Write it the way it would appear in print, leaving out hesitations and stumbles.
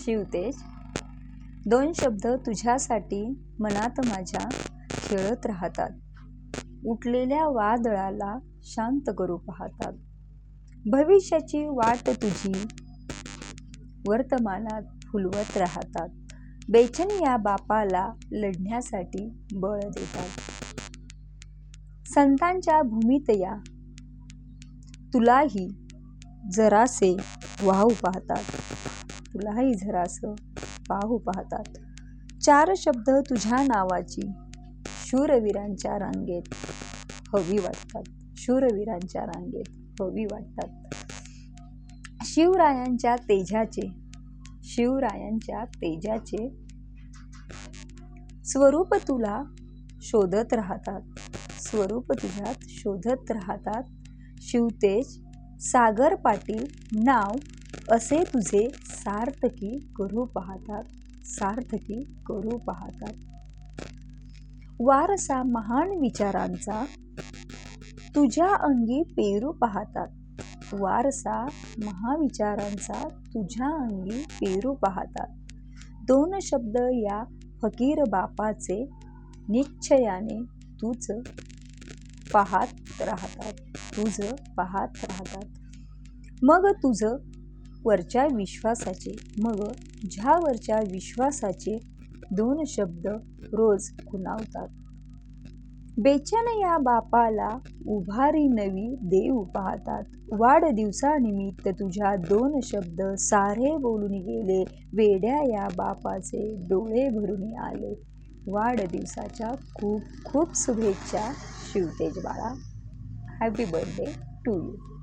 शिवतेज, दोन शब्द तुझ्यासाठी मनात माझ्या खेळत राहतात. उठलेल्या वादळाला शांत करू पाहतात. भविष्याची वाट तुझी वर्तमानात फुलवत राहतात. बेचैन या बापाला लढण्यासाठी बळ देतात. संतांच्या भूमीत या तुलाही जरासे वाहू पाहतात. तुलाही जरासं पाहू पाहतात. चार शब्द तुझ्या नावाची शूरवीरांच्या रांगेत हवी वाटतात. शूरवीरांच्या रांगेत हवी वाटतात. शिवरायांच्या तेजाचे, शिवरायांच्या तेजाचे स्वरूप तुला शोधत राहतात. स्वरूप तुझ्यात शोधत राहतात. शिवतेज, सागर पाटील नाव असे तुझे सार्थकी करू पाहतात. सार्थकी करू पाहतात. वारसा महान विचारांचा तुझ्या अंगी पेरू पाहतात. वारसा महाविचारांचा तुझ्या अंगी पेरू पाहतात. दोन शब्द या फकीर बापाचे निश्चयाने तुझ पाहत राहतात. तुझ पाहत राहतात. मग तुझ्यावरच्या विश्वासाचे दोन शब्द रोज खुणावतात. बेचैन या बापाला उभारी नवी देऊ पाहतात. वाढदिवसानिमित्त तुझ्या दोन शब्द सारे बोलून गेले. वेड्या या बापाचे डोळे भरून आले. वाढदिवसाच्या खूप खूप शुभेच्छा शिवतेज बाळा. Happy birthday to you.